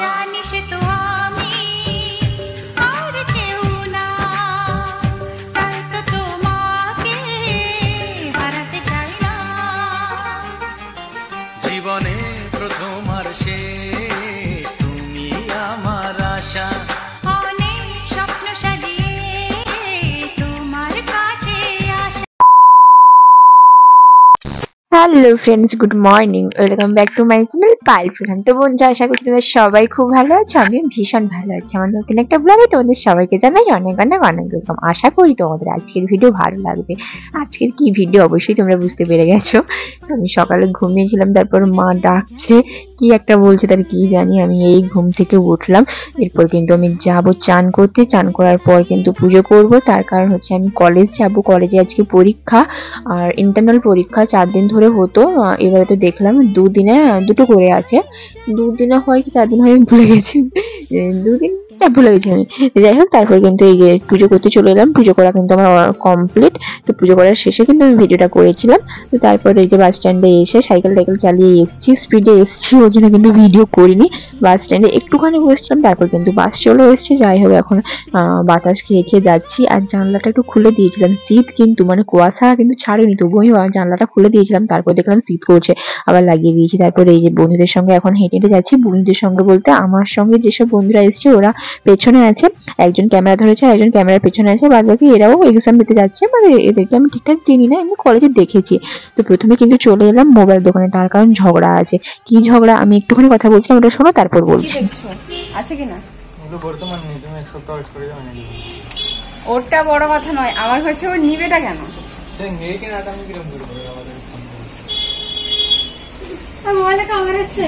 জানিস তো আমি আর কেউ না, তাই তো তোমাকে হারাতে চাই না। জীবনে প্রথম আর শেষ তুমি আমার আশা, অনেক স্বপ্ন সাজিয়ে তোমার কাছে আসা। Hello friends, good morning, welcome back to my channel পাইল ফ্রেন্ড। তো বন্ধুরা, আশা করছি তোমরা সবাই খুব ভালো আছো। আমিও ভীষণ ভালো আছি। আমার নতুন একটা ব্লগে তোমাদের সবাইকে জানাই অনেক অনেক অনেক ওয়েলকাম। আশা করি তোমাদের আজকের ভিডিও ভালো লাগবে। আজকের কি ভিডিও অবশ্যই তোমরা বুঝতে পেরে গেছো। তো আমি সকালে ঘুমিয়েছিলাম, তারপর মা ডাকছে, কি একটা বলছে তার কি জানি। আমি এই ঘুম থেকে উঠলাম, এরপর কিন্তু আমি যাব চান করতে। চান করার পর কিন্তু পুজো করব, তার কারণ হচ্ছে আমি কলেজ যাব। কলেজে আজকে পরীক্ষা, আর ইন্টারনাল পরীক্ষা 4 দিন ধরে হতো, এবারে তো দেখলাম 2 দিনে 2টো করে আছে। 2 দিনে হয় কি 4 দিন হয় আমি ভুলে গেছি, 2 দিন ভুলে গেছি আমি। যাই হোক, তারপর কিন্তু এই যে পুজো করতে চলে এলাম। পুজো করা কিন্তু আমার কমপ্লিট। তো পুজো করার শেষে কিন্তু আমি ভিডিওটা করেছিলাম। তো তারপরে এই যে বাস স্ট্যান্ডে এসে সাইকেল চালিয়ে এসেছি, স্পিডে এসেছি, ওই জন্য কিন্তু ভিডিও করিনি। বাস স্ট্যান্ডে একটুখানি বসছিলাম, তারপর কিন্তু বাস চলে এসেছে। যাই হোক, এখন বাতাস খেয়ে খেয়ে যাচ্ছি। আর জানলাটা একটু খুলে দিয়েছিলাম, শীত কিন্তু মানে কুয়াশা কিন্তু ছাড়েনি, তবু আমি জানলাটা খুলে দিয়েছিলাম। তারপর দেখলাম শীত করছে, আবার লাগিয়ে দিয়েছি। তারপরে এই যে বন্ধুদের সঙ্গে এখন হেঁটে হেঁটে যাচ্ছি। বন্ধুদের সঙ্গে বলতে আমার সঙ্গে যেসব বন্ধুরা এসেছে ওরা পেছনে আছে, একজন ক্যামেরা ধরেছে আর একজন ক্যামেরার পেছনে আছে। বাদ বাকি এরাও এক্সাম দিতে যাচ্ছে, মানে এদেরকে আমি ঠিকঠাক চিনি না, আমি কলেজে দেখেছি। তো প্রথমে কিন্তু চলে এলাম মোবাইল দোকানে, তার কারণ ঝগড়া আছে। কি ঝগড়া আমি একটুখানি কথা বলছিলাম, ওটা শোনো তারপর বলছি। আছে কিনা বর্তমান নেই, তুমি এক সপ্তাহ ওয়েট করে যাও। ওরটা বড় কথা নয়, আমার হচ্ছে ওর নিবেটা কেন সে নেই কিনা আমি কিরকম করে আমাদের মোবাইলে কামার আছে।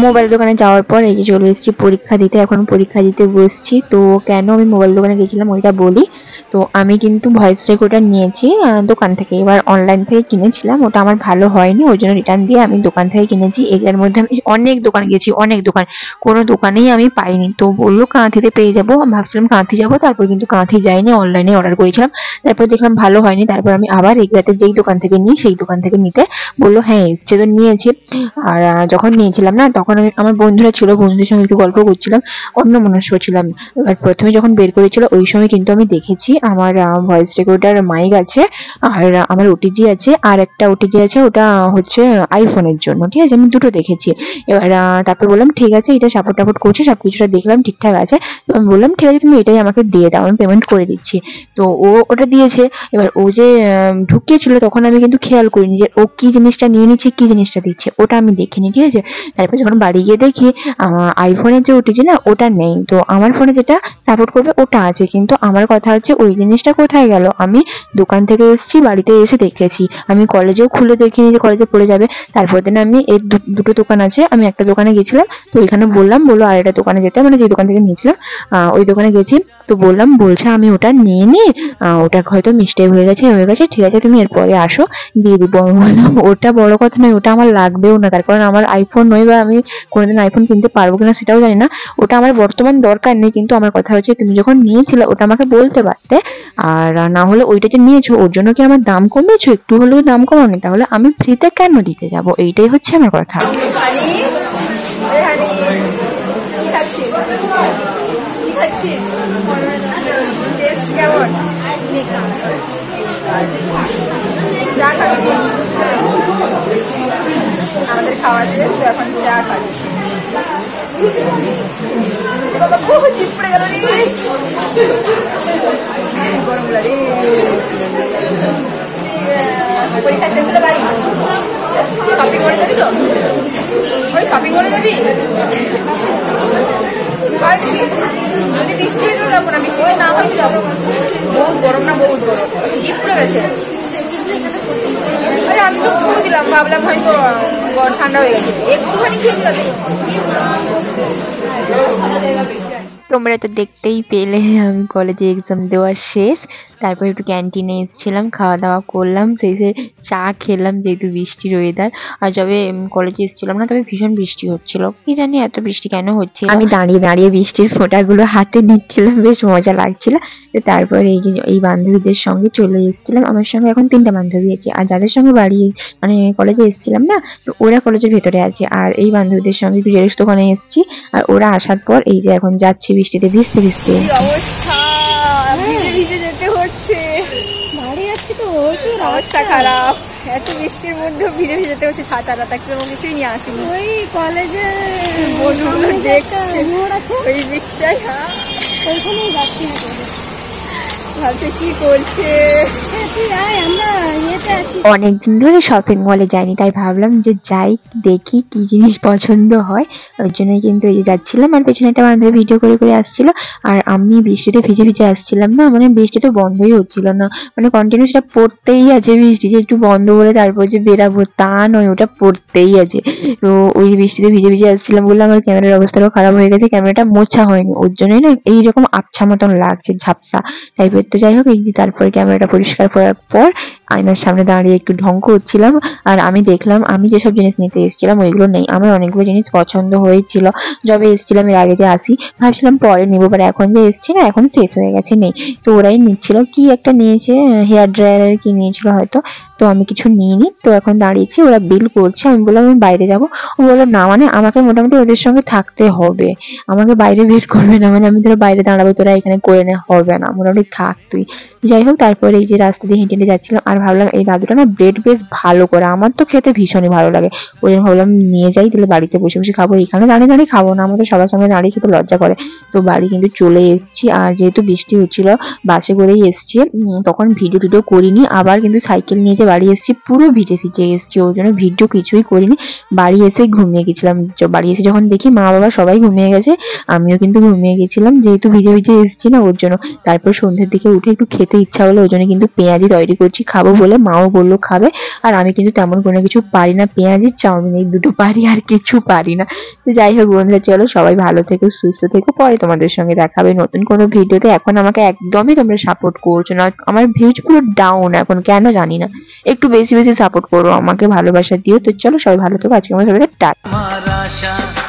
মোবাইল দোকানে যাওয়ার পর এই যে চলে এসেছি পরীক্ষা দিতে। এখন পরীক্ষা দিতে বসছি। তো কেন আমি মোবাইল দোকানে গেছিলাম ওইটা বলি। তো আমি কিন্তু ভয়েস রেকর্ডার নিয়েছি দোকান থেকে, এবার অনলাইন থেকে কিনেছিলাম, ওটা আমার ভালো হয়নি, ওই জন্য রিটার্ন দিয়ে আমি দোকান থেকে কিনেছি। এগুলোর মধ্যে আমি অনেক দোকান গেছি, অনেক দোকান, কোনো দোকানেই আমি পাইনি। তো বললো কাঁথিতে পেয়ে যাবো, ভাবছিলাম কাঁথি যাবো, তারপর কিন্তু কাঁথি যাইনি, অনলাইনে অর্ডার করেছিলাম। তারপর দেখলাম ভালো হয়নি, তারপর আমি আবার এগুলাতে যেই দোকান থেকে নিই সেই দোকান থেকে নিতে বললো। হ্যাঁ এসছে, তো নিয়েছি। আর যখন নিয়েছিলাম না, তখন আমি আমার বন্ধুরা ছিল, বন্ধুদের সঙ্গে একটু গল্প করছিলাম, অন্যমনস্ক ছিলাম। এবার প্রথমে যখন বের করেছিল ওই সময় কিন্তু আমি দেখেছি আমার ভয়েস রেকর্ডার মাইক আছে, আর আমার ওটিজি আছে, আর একটা ওটিজি আছে, ওটা হচ্ছে আইফোনের জন্য, ঠিক আছে। আমি দুটো দেখেছি। এবার তারপর বললাম ঠিক আছে, এটা সাপোর্ট টাপোর্ট করছে, সবকিছুটা দেখলাম ঠিকঠাক আছে। তো আমি বললাম ঠিক আছে, তুমি এটাই আমাকে দিয়ে দাও, আমি পেমেন্ট করে দিচ্ছি। তো ও ওটা দিয়েছে। এবার ও যে ঢুকিয়েছিল তখন আমি কিন্তু খেয়াল করিনি যে ও কি জিনিসটা নিয়ে নিচ্ছে, কি জিনিসটা দিচ্ছে, ওটা আমি দেখিনি, ঠিক আছে। তারপর যখন বাড়ি গিয়ে দেখি আইফোনের যে ওটিজি না ওটা নেই, তো আমার ফোনে যেটা সাপোর্ট করবে ওটা আছে। কিন্তু আমার কথা হচ্ছে ওই জিনিসটা কোথায় গেল? আমি দোকান থেকে এসেছি, বাড়িতে এসে দেখেছি, আমি কলেজেও খুলে দেখিনি যে কলেজে পড়ে যাবে। তারপর দিন আমি এই দুটো দোকান আছে, আমি একটা দোকানে গেছিলাম, তো ওইখানে বললো আর একটা দোকানে যেতে, মানে যে দোকান থেকে নিয়েছিলাম ওই দোকানে গেছি। তো বলছে আমি ওটা নিয়ে নি, ওটা হয়তো মিস্টেক হয়ে গেছে, ঠিক আছে তুমি এরপরে আসো, দিয়ে দিব। আমি বললাম ওটা বড় কথা নয়, ওটা আমার লাগবেও না, তার কারণ আমার আইফোন নয়, বা আমি কোনোদিন আইফোন কিনতে পারবো কিনা সেটাও জানি না, ওটা আমার বর্তমান দরকার নেই। কিন্তু আমার কথা হচ্ছে তুমি যখন নিয়েছিলে ওটা আমাকে বলতে পারতে, আর না হলে ওইটা যে নিয়েছো ওর জন্য কি আমার দাম কমিয়েছো? একটু হলেও দাম কমানি, তাহলে আমি ফ্রিতে কেন দিতে যাব? এইটাই হচ্ছে আমার কথা। আমাদের খাওয়া শেষ, তো এখন চা খাচ্ছি। পড়ে গেল গরম লাগে। পরীক্ষা শেষ হলে বাড়ি শপিং করে যাবি? তো ওই শপিং করে যাবি? যদি বৃষ্টি হয়ে যাবে যাবো না, বৃষ্টি না হয় যাবো। বহুত গরম না, বহুত গরম, জিপ পড়ে গেছে। আমি তো পুরো দিলাম, ভাবলাম হয়তো ঠান্ডা হয়ে গেছে, একটুখানি খেয়ে যাবে। তোমরা তো দেখতেই পেলে আমি কলেজে এক্সাম দেওয়া শেষ, তারপর একটু ক্যান্টিনে এসেছিলাম, খাওয়া দাওয়া করলাম, শেষে চা খেলাম যেহেতু বৃষ্টির ওয়েদার। আর যবে কলেজে এসেছিলাম না তবে ভীষণ বৃষ্টি হচ্ছিল, কি জানি এত বৃষ্টি কেন হচ্ছে। আমি দাঁড়িয়ে দাঁড়িয়ে বৃষ্টির ফোঁটাগুলো হাতে নিচ্ছিলাম, বেশ মজা লাগছিল। তো তারপর এই যে এই বান্ধবীদের সঙ্গে চলে এসেছিলাম। আমার সঙ্গে এখন 3টা বান্ধবী আছে, আর যাদের সঙ্গে বাড়ি মানে কলেজে এসেছিলাম না তো ওরা কলেজের ভেতরে আছে, আর এই বান্ধবীদের সঙ্গে জেরক্স দোকানে এসেছি। আর ওরা আসার পর এই যে এখন যাচ্ছি বৃষ্টিতে ভিজতে ভিজতে। অবস্থা ভিজে ভিজে যেতে হচ্ছে, বাড়ি যাচ্ছি তো অবস্থা খারাপ, এত বৃষ্টির মধ্যেও ভিজে ভিজে যেতে হচ্ছে। ছাতা টাতা কোনো কিছুই নিয়ে আসিনি। ওই কলেজে বন্ধুগুলো দেখছে ওই দিকটাই, হ্যাঁ ওইখানেই যাচ্ছি, ভাবছে কি করছে। অনেকদিন ধরে শপিং মলে যাইনি, তাই ভাবলাম যে যাই দেখি কি জিনিস পছন্দ হয়, ওই জন্য কিন্তু এই যে যাচ্ছিলাম। আর পেছনে একটা বান্ধবী ভিডিও করে করে আসছিল, আর আমি বৃষ্টিতে ভিজে ভিজে আসছিলাম না, মানে বৃষ্টি তো বন্ধই হচ্ছিল না, মানে কন্টিনিউ সেটা পড়তেই আছে বৃষ্টি, যে একটু বন্ধ করে তারপর যে বেরাবো তা নয়, ওটা পড়তেই আছে। তো ওই বৃষ্টিতে ভিজে ভিজে আসছিলাম বলে আমার ক্যামেরার অবস্থাটাও খারাপ হয়ে গেছে, ক্যামেরাটা মোছা হয়নি, ওর জন্যই না এইরকম আবছা মতন লাগছে, ঝাপসা টাইপের। তো যাই হোক, এই যে তারপরে ক্যামেরাটা পরিষ্কার করার পর আয়নার সামনে দাঁড়িয়ে একটু ঢং করছিলাম। আর আমি দেখলাম আমি যেসব জিনিস নিতে এসেছিলাম ওইগুলো নেই, আমার অনেকগুলো জিনিস পছন্দ হয়েছিল যবে এসেছিলাম, এর আগে যে আসি ভাবছিলাম পরে নিবো, বাট এখন যে এসেছি না এখন শেষ হয়ে গেছে, নেই। তো ওরাই নিচ্ছিল, কি একটা নিয়েছে হেয়ার ড্রায়ার কি নিয়েছিল হয়তো, তো আমি কিছু নিইনি। তো এখন দাঁড়িয়েছি, ওরা বিল করছে, আমি বললাম আমি বাইরে যাবো। ও বললো না, মানে আমাকে মোটামুটি ওদের সঙ্গে থাকতে হবে, আমাকে বাইরে বের করবে না, মানে আমি তোরা বাইরে দাঁড়াবো, তোরা এখানে করে নে হবে না, মোটামুটি থাক তুই। যাই হোক, তারপরে এই যে রাস্তা দিয়ে হেঁটে হেঁটে যাচ্ছিলাম, আর ভাবলাম এই দাদুটা না ব্রেড বেশ ভালো করে, আমার তো খেতে ভীষণই ভালো লাগে, ওই জন্য ভাবলাম নিয়ে যাই, তাহলে বাড়িতে বসে বসে খাবো, এখানে দাঁড়িয়ে দাঁড়িয়ে খাবো না, আমাদের সবার সামনে দাঁড়িয়ে খেতে লজ্জা করে। তো বাড়ি কিন্তু চলে এসেছি, আর যেহেতু বৃষ্টি হচ্ছিল বাসে করেই এসেছি, তখন ভিডিও টিডিও করিনি, আবার কিন্তু সাইকেল নিয়ে যে বাড়ি এসেছি পুরো ভিজে ভিজে এসেছি, ওই জন্য ভিডিও কিছুই করিনি। বাড়ি এসে ঘুমিয়ে গেছিলাম, বাড়ি এসে যখন দেখি মা বাবা সবাই ঘুমিয়ে গেছে, আমিও কিন্তু ঘুমিয়ে গেছিলাম, যেহেতু ভিজে ভিজে এসেছি না ওর জন্য। তারপর সন্ধ্যের দিকে উঠে একটু খেতে ইচ্ছা হলো, ওই জন্য কিন্তু পেঁয়াজি তৈরি করছি খাবো বলে, মাও বললো খাবে, আর আমি কিন্তু তেমন কোনো কিছু পারি না, পেঁয়াজি চাউমিন এই দুটো পারি, আর কিছু পারি না। তো যাই হোক বন্ধুরা, চলো সবাই ভালো থেকো, সুস্থ থেকো, পরে তোমাদের সঙ্গে দেখা হবে নতুন কোনো ভিডিওতে। এখন আমাকে একদমই তোমরা সাপোর্ট করছো না, আমার ভিউজ পুরো ডাউন এখন, কেন জানি না, একটু বেশি বেশি সাপোর্ট করো আমাকে, ভালোবাসা দিও। তো চলো সবাই ভালো থেকো, আজকে আমার সবাইকে টাটা।